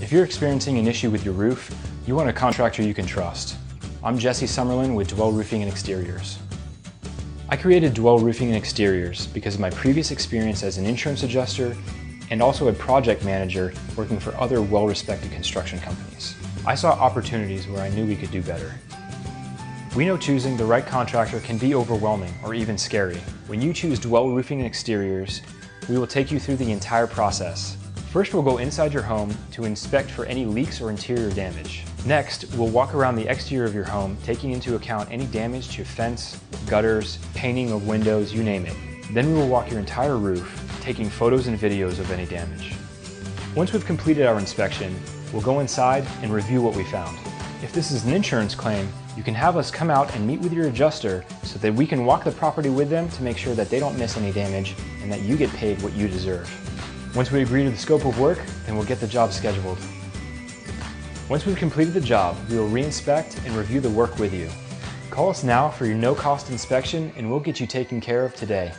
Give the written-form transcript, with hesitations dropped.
If you're experiencing an issue with your roof, you want a contractor you can trust. I'm Jesse Summerlin with Dwell Roofing and Exteriors. I created Dwell Roofing and Exteriors because of my previous experience as an insurance adjuster and also a project manager working for other well-respected construction companies. I saw opportunities where I knew we could do better. We know choosing the right contractor can be overwhelming or even scary. When you choose Dwell Roofing and Exteriors, we will take you through the entire process. First, we'll go inside your home to inspect for any leaks or interior damage. Next, we'll walk around the exterior of your home, taking into account any damage to fence, gutters, painting of windows, you name it. Then we will walk your entire roof, taking photos and videos of any damage. Once we've completed our inspection, we'll go inside and review what we found. If this is an insurance claim, you can have us come out and meet with your adjuster so that we can walk the property with them to make sure that they don't miss any damage and that you get paid what you deserve. Once we agree to the scope of work, then we'll get the job scheduled. Once we've completed the job, we will re-inspect and review the work with you. Call us now for your no-cost inspection and we'll get you taken care of today.